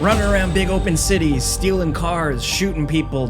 Running around big open cities, stealing cars, shooting people,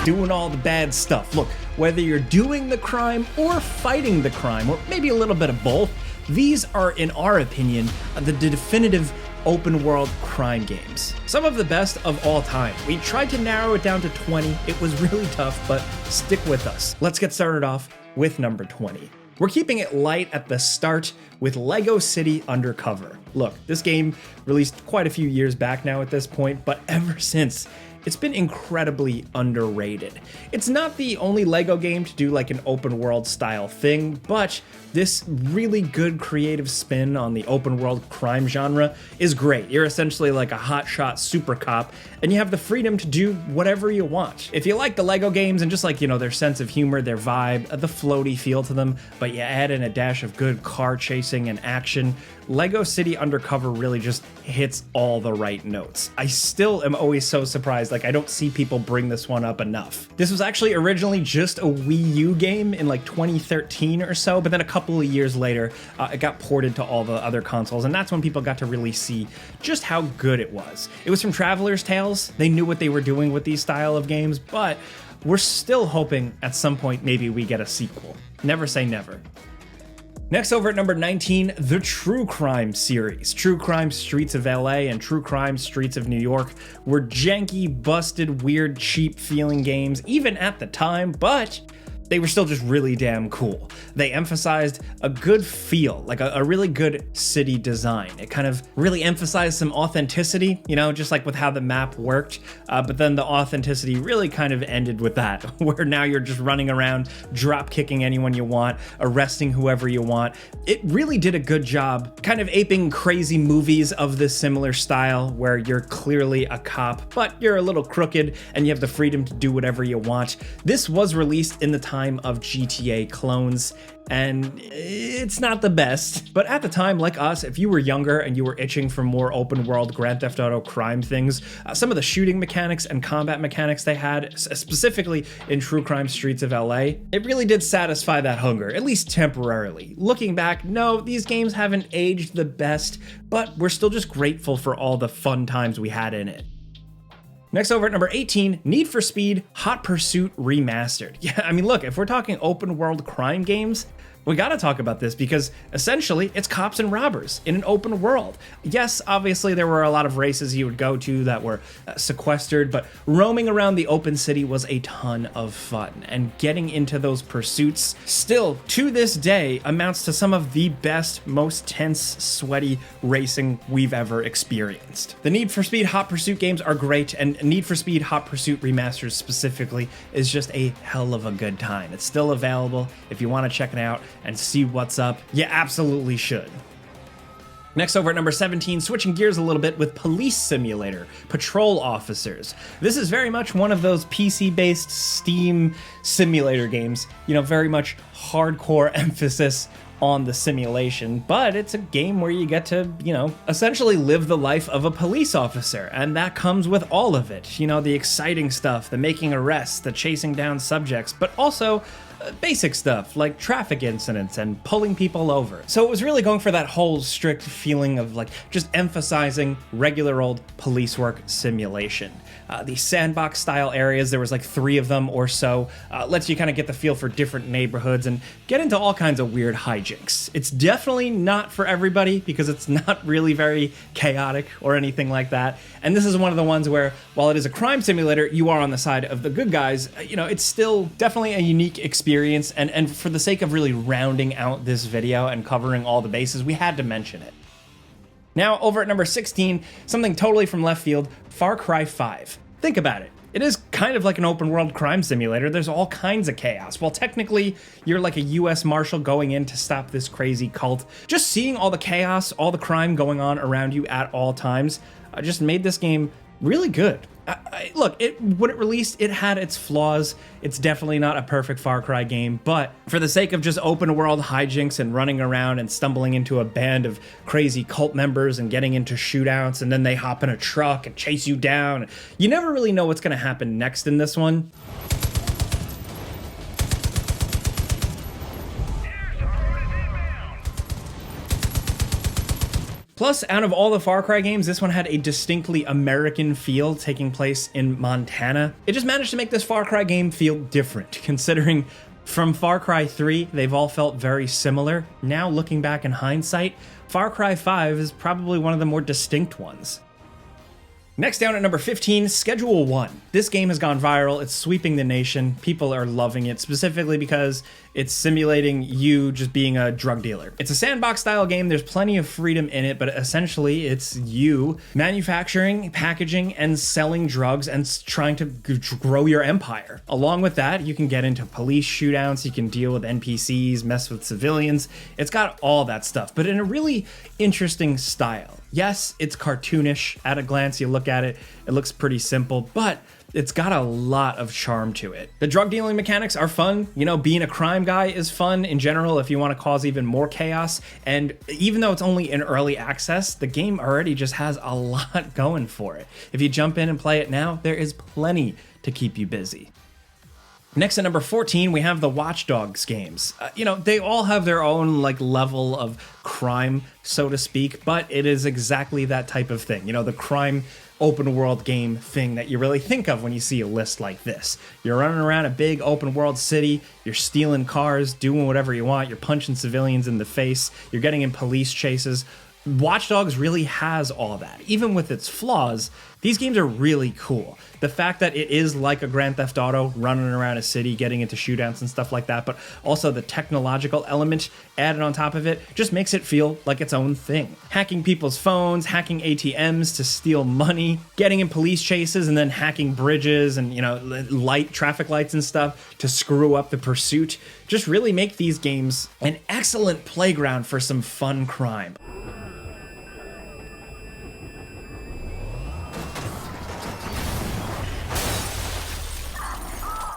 doing all the bad stuff. Look, whether you're doing the crime or fighting the crime, or maybe a little bit of both, these are, in our opinion, the definitive open world crime games. Some of the best of all time. We tried to narrow it down to 20. It was really tough, but stick with us. Let's get started off with number 20. We're keeping it light at the start with Lego City Undercover. Look, this game released quite a few years back now at this point, but ever since, it's been incredibly underrated. It's not the only Lego game to do like an open world style thing, but this really good creative spin on the open world crime genre is great. You're essentially like a hotshot super cop, and you have the freedom to do whatever you want. If you like the Lego games and just like, their sense of humor, their vibe, the floaty feel to them, but you add in a dash of good car chasing and action, Lego City Undercover really just hits all the right notes. I still am always so surprised, I don't see people bring this one up enough. This was actually originally just a Wii U game in 2013 or so, but then a couple of years later, it got ported to all the other consoles, and that's when people got to really see just how good it was. It was from Traveler's Tales. They knew what they were doing with these style of games, but we're still hoping at some point maybe we get a sequel. Never say never. Next, over at number 19, the True Crime series. True Crime Streets of LA and True Crime Streets of New York were janky, busted, weird, cheap feeling games, even at the time, but they were still just really damn cool. They emphasized a good feel, like a really good city design. It kind of really emphasized some authenticity, just like with how the map worked. But then the authenticity really kind of ended with that, where now you're just running around, drop kicking anyone you want, arresting whoever you want. It really did a good job kind of aping crazy movies of this similar style, where you're clearly a cop, but you're a little crooked and you have the freedom to do whatever you want. This was released in the time of GTA clones, and it's not the best. But at the time, like us, if you were younger and you were itching for more open world Grand Theft Auto crime things, some of the shooting mechanics and combat mechanics they had, specifically in True Crime Streets of LA, it really did satisfy that hunger, at least temporarily. Looking back, no, these games haven't aged the best, but we're still just grateful for all the fun times we had in it. Next, over at number 18, Need for Speed Hot Pursuit Remastered. Yeah, I mean, look, if we're talking open world crime games, we gotta talk about this because essentially it's cops and robbers in an open world. Yes, obviously there were a lot of races you would go to that were sequestered, but roaming around the open city was a ton of fun, and getting into those pursuits still to this day amounts to some of the best, most tense, sweaty racing we've ever experienced. The Need for Speed Hot Pursuit games are great, and Need for Speed Hot Pursuit Remastered specifically is just a hell of a good time. It's still available if you want to check it out and see what's up. You absolutely should. Next, over at number 17, switching gears a little bit with Police Simulator, Patrol Officers. This is very much one of those PC-based Steam simulator games, very much hardcore emphasis on the simulation, but it's a game where you get to, essentially live the life of a police officer, and that comes with all of it. The exciting stuff, the making arrests, the chasing down subjects, but also basic stuff like traffic incidents and pulling people over. So it was really going for that whole strict feeling of just emphasizing regular old police work simulation. These sandbox style areas, there was 3 of them or so, lets you kind of get the feel for different neighborhoods and get into all kinds of weird hijinks. It's definitely not for everybody because it's not really very chaotic or anything like that. And this is one of the ones where, while it is a crime simulator, you are on the side of the good guys. It's still definitely a unique experience. And for the sake of really rounding out this video and covering all the bases, we had to mention it. Now, over at number 16, something totally from left field, Far Cry 5. Think about it. It is kind of like an open world crime simulator. There's all kinds of chaos. While technically you're like a US Marshal going in to stop this crazy cult, just seeing all the chaos, all the crime going on around you at all times, just made this game really good. Look, when it released, it had its flaws. It's definitely not a perfect Far Cry game, but for the sake of just open world hijinks and running around and stumbling into a band of crazy cult members and getting into shootouts, and then they hop in a truck and chase you down, you never really know what's going to happen next in this one. Plus, out of all the Far Cry games, this one had a distinctly American feel taking place in Montana. It just managed to make this Far Cry game feel different, considering from Far Cry 3, they've all felt very similar. Now, looking back in hindsight, Far Cry 5 is probably one of the more distinct ones. Next down at number 15, Schedule 1. This game has gone viral, it's sweeping the nation, people are loving it, specifically because it's simulating you just being a drug dealer. It's a sandbox style game, there's plenty of freedom in it, but essentially it's you manufacturing, packaging, and selling drugs and trying to grow your empire. Along with that, you can get into police shootouts, you can deal with NPCs, mess with civilians, it's got all that stuff, but in a really interesting style. Yes, it's cartoonish. At a glance, you look at it, it looks pretty simple, but it's got a lot of charm to it. The drug dealing mechanics are fun. You know, being a crime guy is fun in general if you want to cause even more chaos. And even though it's only in early access, the game already just has a lot going for it. If you jump in and play it now, there is plenty to keep you busy. Next at number 14, we have the Watch Dogs games. They all have their own level of crime, so to speak, but it is exactly that type of thing. The crime open world game thing that you really think of when you see a list like this. You're running around a big open world city, you're stealing cars, doing whatever you want, you're punching civilians in the face, you're getting in police chases. Watch Dogs really has all that. Even with its flaws, these games are really cool. The fact that it is like a Grand Theft Auto, running around a city, getting into shootouts and stuff like that, but also the technological element added on top of it just makes it feel like its own thing. Hacking people's phones, hacking ATMs to steal money, getting in police chases and then hacking bridges and, traffic lights and stuff to screw up the pursuit just really make these games an excellent playground for some fun crime.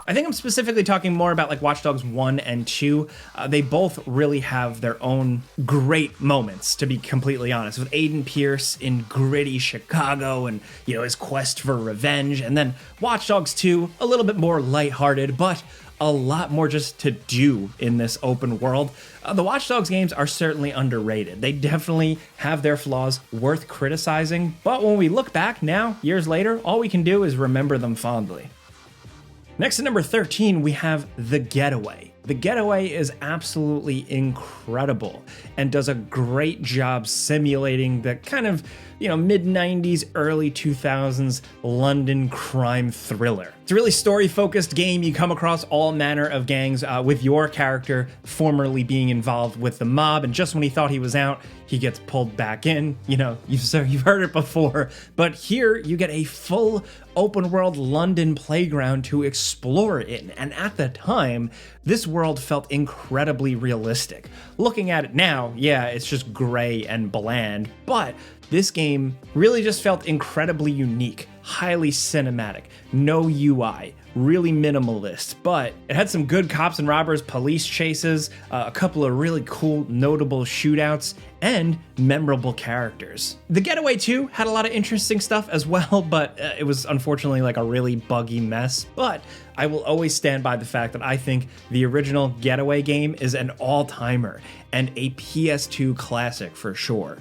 I think I'm specifically talking more about Watch Dogs 1 and 2. They both really have their own great moments, to be completely honest, with Aiden Pierce in gritty Chicago and, his quest for revenge. And then Watch Dogs 2, a little bit more lighthearted, but a lot more just to do in this open world. The Watch Dogs games are certainly underrated. They definitely have their flaws worth criticizing, but when we look back now, years later, all we can do is remember them fondly. Next at number 13, we have The Getaway. The Getaway is absolutely incredible and does a great job simulating the kind of, mid-90s, early 2000s London crime thriller. It's a really story-focused game. You come across all manner of gangs with your character formerly being involved with the mob, and just when he thought he was out, he gets pulled back in. You've heard it before, but here you get a full open-world London playground to explore in, and at the time, this world felt incredibly realistic. Looking at it now, yeah, it's just gray and bland, but this game really just felt incredibly unique, highly cinematic, no UI, really minimalist, but it had some good cops and robbers, police chases, a couple of really cool, notable shootouts, and memorable characters. The Getaway 2 had a lot of interesting stuff as well, but it was unfortunately a really buggy mess. But I will always stand by the fact that I think the original Getaway game is an all-timer and a PS2 classic for sure.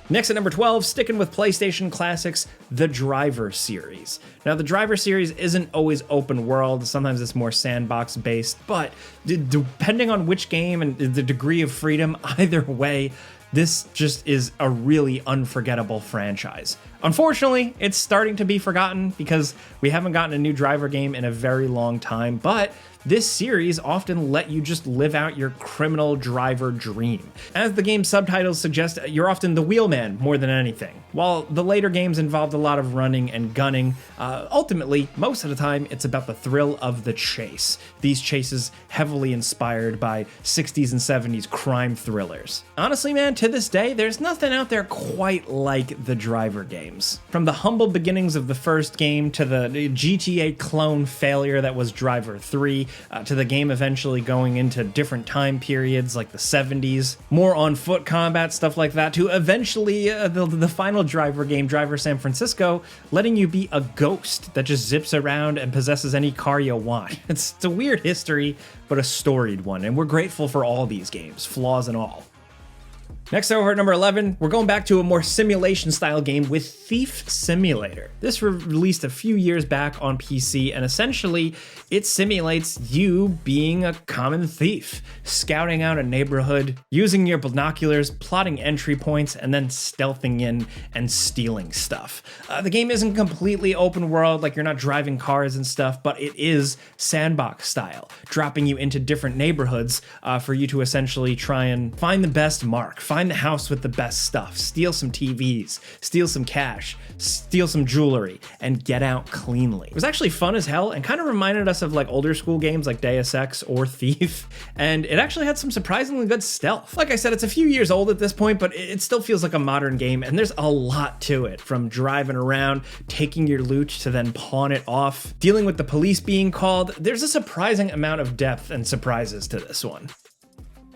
Next at number 12, sticking with PlayStation classics, the Driver Series. Now, the Driver Series isn't always open world, sometimes it's more sandbox based, but depending on which game and the degree of freedom, either way, this just is a really unforgettable franchise. Unfortunately, it's starting to be forgotten because we haven't gotten a new Driver game in a very long time, but this series often let you just live out your criminal driver dream. As the game's subtitles suggest, you're often the wheelman more than anything. While the later games involved a lot of running and gunning, ultimately, most of the time, it's about the thrill of the chase. These chases heavily inspired by 60s and 70s crime thrillers. Honestly, man, to this day, there's nothing out there quite like the Driver games. From the humble beginnings of the first game to the GTA clone failure that was Driver 3, to the game eventually going into different time periods like the 70s, more on foot combat, stuff like that, to eventually the final Driver game, Driver San Francisco, letting you be a ghost that just zips around and possesses any car you want. It's a weird history, but a storied one, and we're grateful for all these games, flaws and all. Next over at number 11, we're going back to a more simulation style game with Thief Simulator. This released a few years back on PC, and essentially it simulates you being a common thief, scouting out a neighborhood, using your binoculars, plotting entry points, and then stealthing in and stealing stuff. The game isn't completely open world, like you're not driving cars and stuff, but it is sandbox style, dropping you into different neighborhoods for you to essentially try and find the best mark, find the house with the best stuff, steal some TVs, steal some cash, steal some jewelry, and get out cleanly. It was actually fun as hell and kind of reminded us of like older school games like Deus Ex or Thief, and it actually had some surprisingly good stealth. Like I said, it's a few years old at this point, but it still feels like a modern game, and there's a lot to it, from driving around, taking your loot to then pawn it off, dealing with the police being called. There's a surprising amount of depth and surprises to this one.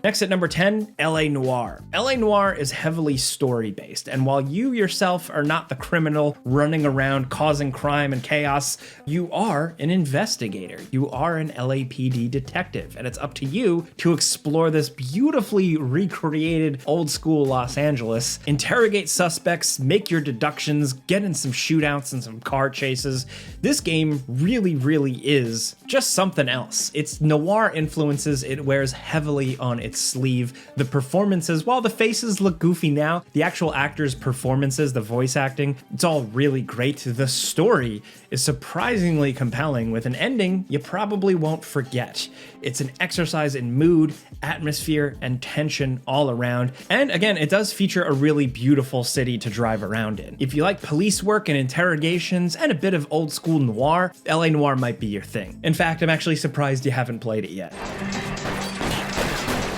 Next at number 10, LA Noire. LA Noire is heavily story-based, and while you yourself are not the criminal running around causing crime and chaos, you are an investigator. You are an LAPD detective, and it's up to you to explore this beautifully recreated old-school Los Angeles, interrogate suspects, make your deductions, get in some shootouts and some car chases. This game really, really is just something else. Its noir influences it wears heavily on its sleeve. The performances, while the faces look goofy now, the actual actors' performances, the voice acting, it's all really great. The story is surprisingly compelling with an ending you probably won't forget. It's an exercise in mood, atmosphere, and tension all around. And again, it does feature a really beautiful city to drive around in. If you like police work and interrogations and a bit of old school noir, LA Noire might be your thing. In fact, I'm actually surprised you haven't played it yet.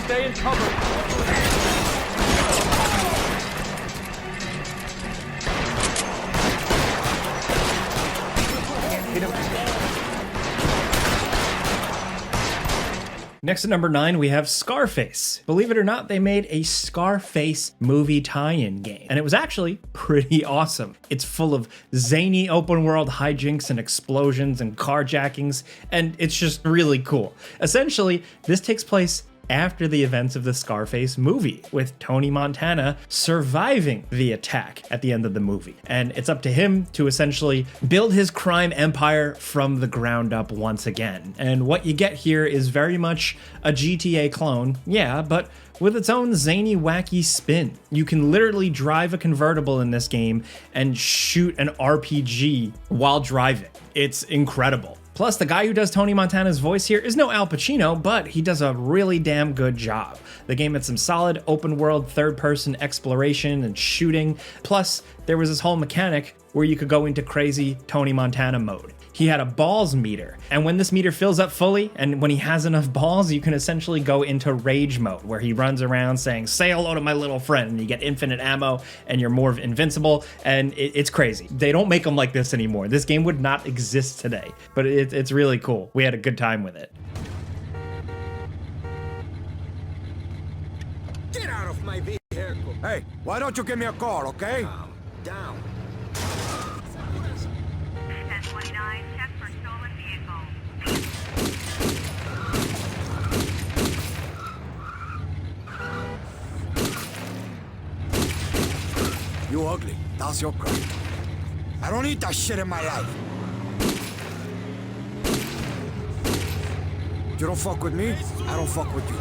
Stay in cover. Next at number 9, we have Scarface. Believe it or not, they made a Scarface movie tie-in game, and it was actually pretty awesome. It's full of zany open world hijinks and explosions and carjackings, and it's just really cool. Essentially, this takes place after the events of the Scarface movie, with Tony Montana surviving the attack at the end of the movie. And it's up to him to essentially build his crime empire from the ground up once again. And what you get here is very much a GTA clone, yeah, but with its own zany, wacky spin. You can literally drive a convertible in this game and shoot an RPG while driving. It's incredible. Plus, the guy who does Tony Montana's voice here is no Al Pacino, but he does a really damn good job. The game had some solid open world third-person exploration and shooting. Plus, there was this whole mechanic where you could go into crazy Tony Montana mode. He had a balls meter, and when this meter fills up fully, and when he has enough balls, you can essentially go into rage mode, where he runs around saying, "Say hello to my little friend," and you get infinite ammo, and you're more invincible, and it's crazy. They don't make them like this anymore. This game would not exist today, but it's really cool. We had a good time with it. Get out of my vehicle! Hey, why don't you give me a call, okay? Calm down. 1029, check for stolen vehicle. You ugly. That's your crime. I don't need that shit in my life. You don't fuck with me, I don't fuck with you.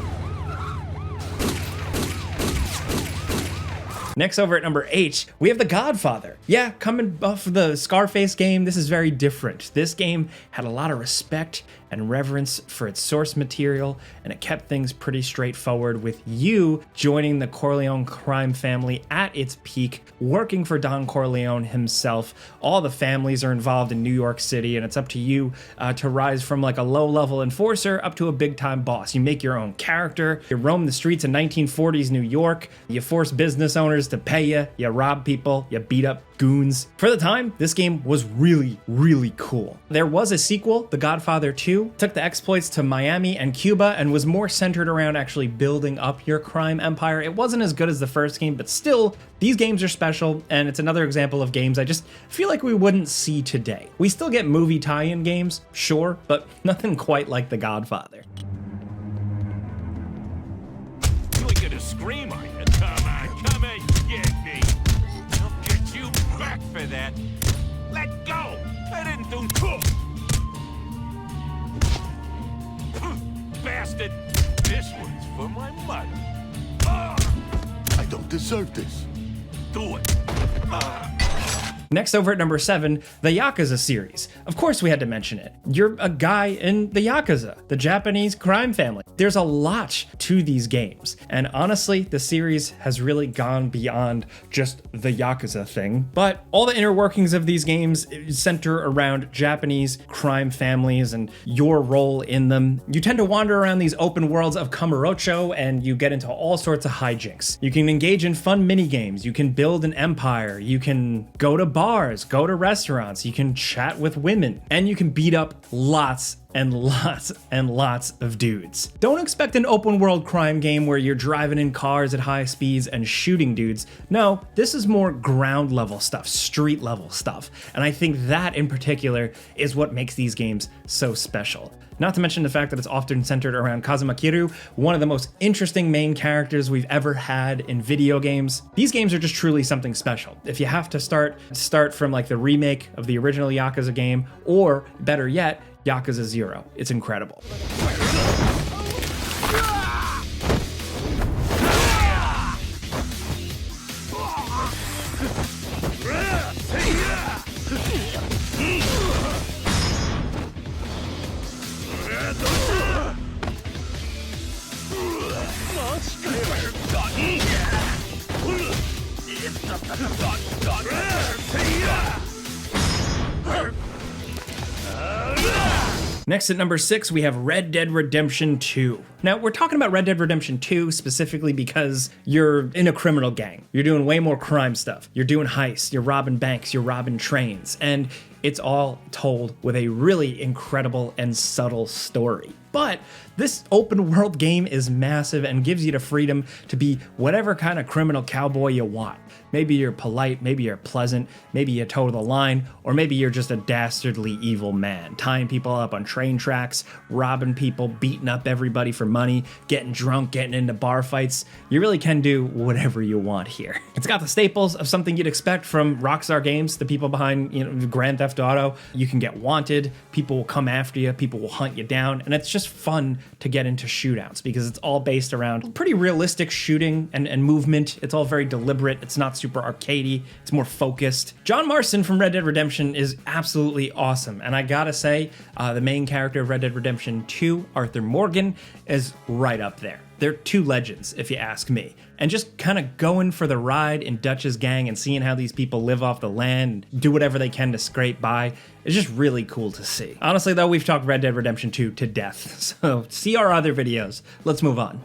Next, over at number 8, we have The Godfather. Yeah, coming off the Scarface game, this is very different. This game had a lot of respect and reverence for its source material, and it kept things pretty straightforward, with you joining the Corleone crime family at its peak, working for Don Corleone himself. All the families are involved in New York City, and it's up to you to rise from like a low-level enforcer up to a big-time boss. You make your own character, you roam the streets in 1940s New York, you force business owners to pay you, you rob people, you beat up goons. For the time, this game was really, really cool. There was a sequel, The Godfather 2, took the exploits to Miami and Cuba and was more centered around actually building up your crime empire. It wasn't as good as the first game, but still, these games are special, and it's another example of games I just feel like we wouldn't see today. We still get movie tie-in games, sure, but nothing quite like The Godfather. You ain't gonna scream, are you? Come on, Bastard! This one's for my mother. I don't deserve this. Do it. Next, over at number 7, the Yakuza series. Of course we had to mention it. You're a guy in the Yakuza, the Japanese crime family. There's a lot to these games, and honestly, the series has really gone beyond just the Yakuza thing, but all the inner workings of these games center around Japanese crime families and your role in them. You tend to wander around these open worlds of Kamurocho, and you get into all sorts of hijinks. You can engage in fun mini games, you can build an empire, you can go to bars, go to restaurants, you can chat with women, and you can beat up lots and lots and lots of dudes. Don't expect an open world crime game where you're driving in cars at high speeds and shooting dudes. No, this is more ground level stuff, street level stuff. And I think that in particular is what makes these games so special. Not to mention the fact that it's often centered around Kazuma Kiryu, one of the most interesting main characters we've ever had in video games. These games are just truly something special. If you have to start from like the remake of the original Yakuza game, or better yet, Yakuza 0. It's incredible. Next at number 6, we have Red Dead Redemption 2. Now, we're talking about Red Dead Redemption 2 specifically because you're in a criminal gang. You're doing way more crime stuff. You're doing heists, you're robbing banks, you're robbing trains, and it's all told with a really incredible and subtle story. But this open world game is massive and gives you the freedom to be whatever kind of criminal cowboy you want. Maybe you're polite, maybe you're pleasant, maybe you toe the line, or maybe you're just a dastardly evil man, tying people up on train tracks, robbing people, beating up everybody for money, getting drunk, getting into bar fights. You really can do whatever you want here. It's got the staples of something you'd expect from Rockstar Games, the people behind, Grand Theft Auto. You can get wanted, people will come after you, people will hunt you down, and it's just fun to get into shootouts because it's all based around pretty realistic shooting and movement. It's all very deliberate. It's not super arcadey. It's more focused. John Marston from Red Dead Redemption is absolutely awesome. And I gotta say, the main character of Red Dead Redemption 2, Arthur Morgan, is right up there. They're two legends, if you ask me. And just kind of going for the ride in Dutch's gang and seeing how these people live off the land and do whatever they can to scrape by is just really cool to see. Honestly, though, we've talked Red Dead Redemption 2 to death. So see our other videos. Let's move on.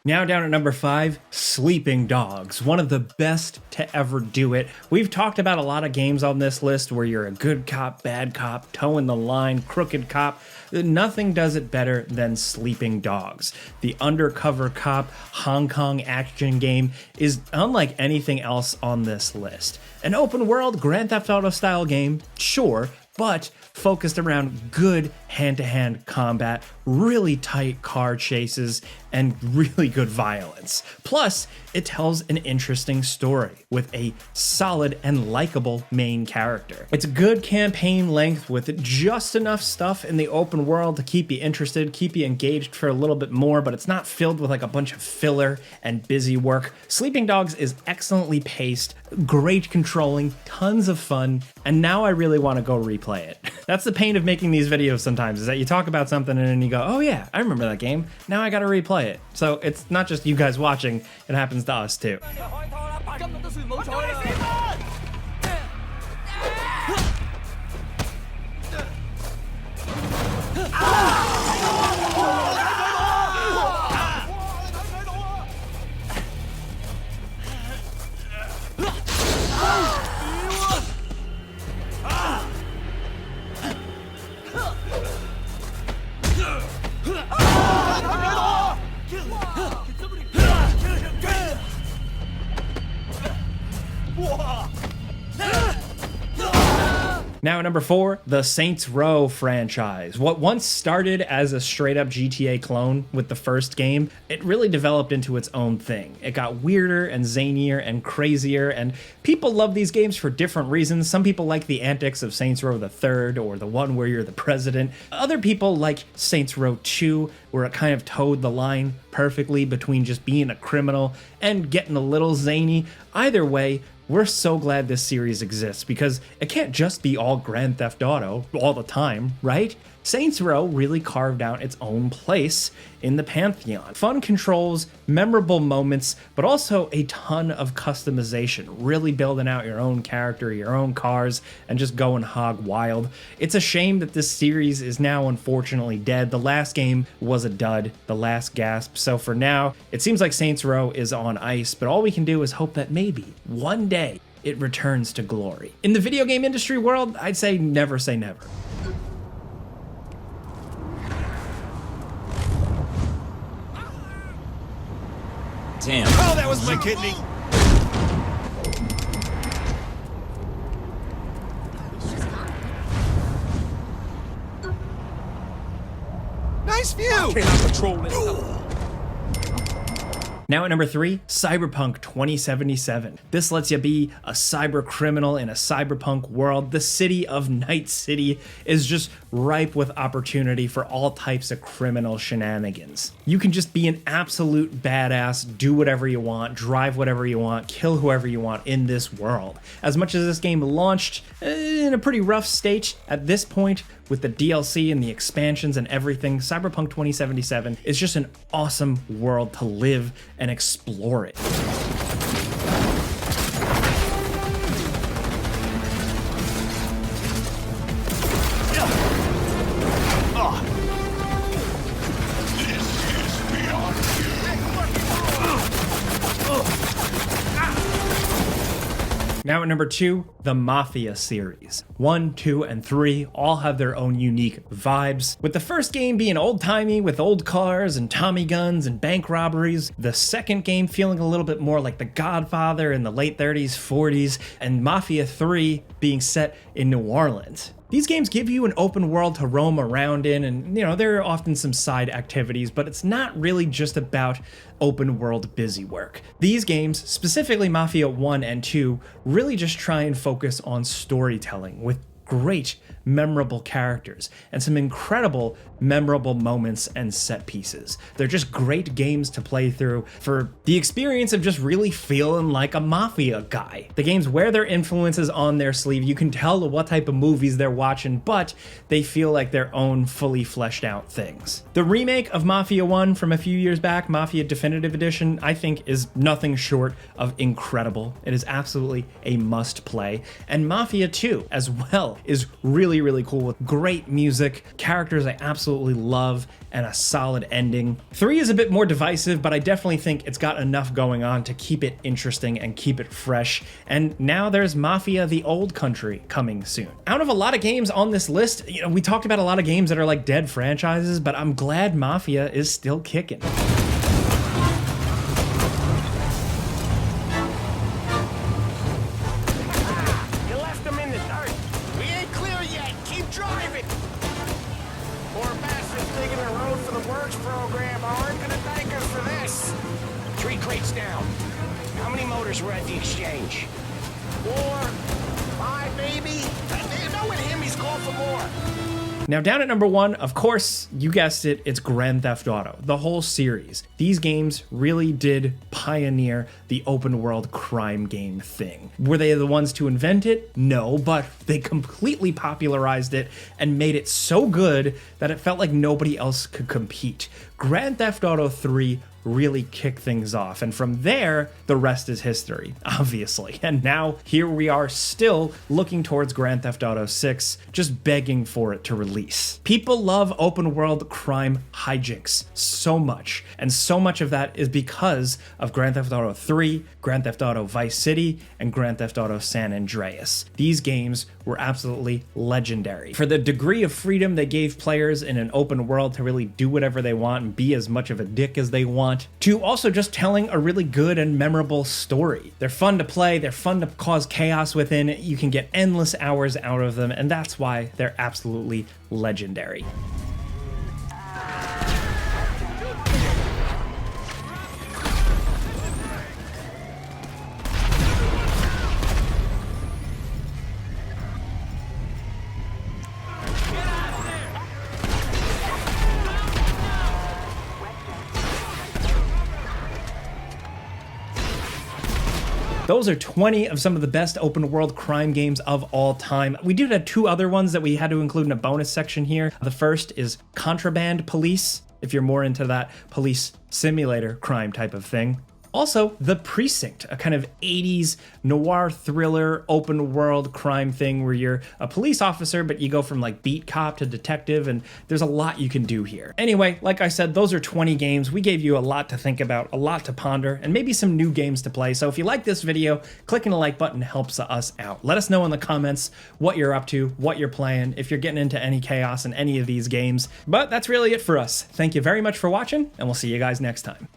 Now down at number 5, Sleeping Dogs, one of the best to ever do it. We've talked about a lot of games on this list where you're a good cop, bad cop, towing the line, crooked cop. Nothing does it better than Sleeping Dogs. The undercover cop Hong Kong action game is unlike anything else on this list. An open world Grand Theft Auto style game, sure, but focused around good hand-to-hand combat, really tight car chases, and really good violence. Plus, it tells an interesting story with a solid and likable main character. It's a good campaign length with just enough stuff in the open world to keep you interested, keep you engaged for a little bit more, but it's not filled with like a bunch of filler and busy work. Sleeping Dogs is excellently paced, great controlling, tons of fun, and now I really want to go replay it. That's the pain of making these videos sometimes, is that you talk about something and then you go, oh yeah, I remember that game. Now I gotta replay it. So it's not just you guys watching, it happens to us too. Now at number 4, the Saints Row franchise. What once started as a straight up GTA clone with the first game, it really developed into its own thing. It got weirder and zanier and crazier, and people love these games for different reasons. Some people like the antics of Saints Row the Third, or the one where you're the president. Other people like Saints Row 2, where it kind of towed the line perfectly between just being a criminal and getting a little zany. Either way, we're so glad this series exists, because it can't just be all Grand Theft Auto all the time, right? Saints Row really carved out its own place in the pantheon. Fun controls, memorable moments, but also a ton of customization, really building out your own character, your own cars, and just going hog wild. It's a shame that this series is now unfortunately dead. The last game was a dud, the last gasp, so for now, it seems like Saints Row is on ice, but all we can do is hope that maybe one day it returns to glory. In the video game industry world, I'd say never say never. Damn. Oh, that was my kidney. Nice view. Cannot control it. Now at number 3, Cyberpunk 2077. This lets you be a cyber criminal in a cyberpunk world. The city of Night City is just ripe with opportunity for all types of criminal shenanigans. You can just be an absolute badass, do whatever you want, drive whatever you want, kill whoever you want in this world. As much as this game launched in a pretty rough state at this point, with the DLC and the expansions and everything, Cyberpunk 2077 is just an awesome world to live and explore it. Now at number 2, the Mafia series. 1, 2, and 3 all have their own unique vibes, with the first game being old-timey with old cars and Tommy guns and bank robberies, the second game feeling a little bit more like the Godfather in the late 30s, 40s, and Mafia 3 being set in New Orleans. These games give you an open world to roam around in, and there are often some side activities, but it's not really just about open world busy work. These games, specifically Mafia 1 and 2, really just try and focus on storytelling with great, memorable characters and some incredible, memorable moments and set pieces. They're just great games to play through for the experience of just really feeling like a mafia guy. The games wear their influences on their sleeve. You can tell what type of movies they're watching, but they feel like their own fully fleshed out things. The remake of Mafia 1 from a few years back, Mafia Definitive Edition, I think is nothing short of incredible. It is absolutely a must play. And Mafia 2 as well is really cool with great music, characters I absolutely love, and a solid ending. 3 is a bit more divisive, but I definitely think it's got enough going on to keep it interesting and keep it fresh. And now there's Mafia the Old Country coming soon. Out of a lot of games on this list, we talked about a lot of games that are like dead franchises, but I'm glad Mafia is still kicking. We're at the exchange. 4, 5, maybe. You know with him, he's called for more. Now down at number 1, of course, you guessed it, it's Grand Theft Auto, the whole series. These games really did pioneer the open world crime game thing. Were they the ones to invent it? No, but they completely popularized it and made it so good that it felt like nobody else could compete. Grand Theft Auto 3 really kick things off, and from there the rest is history, obviously. And now here we are, still looking towards Grand Theft Auto 6, just begging for it to release. People love open world crime hijinks so much, and so much of that is because of Grand Theft Auto 3, Grand Theft Auto Vice City, and Grand Theft Auto San Andreas. These games were absolutely legendary for the degree of freedom they gave players in an open world to really do whatever they want and be as much of a dick as they want. want, to also just telling a really good and memorable story. They're fun to play, they're fun to cause chaos within, you can get endless hours out of them, and that's why they're absolutely legendary. Those are 20 of some of the best open world crime games of all time. We did have 2 other ones that we had to include in a bonus section here. The first is Contraband Police, if you're more into that police simulator crime type of thing. Also, The Precinct, a kind of 80s noir thriller, open world crime thing where you're a police officer, but you go from like beat cop to detective, and there's a lot you can do here. Anyway, like I said, those are 20 games. We gave you a lot to think about, a lot to ponder, and maybe some new games to play. So if you like this video, clicking the like button helps us out. Let us know in the comments what you're up to, what you're playing, if you're getting into any chaos in any of these games. But that's really it for us. Thank you very much for watching, and we'll see you guys next time.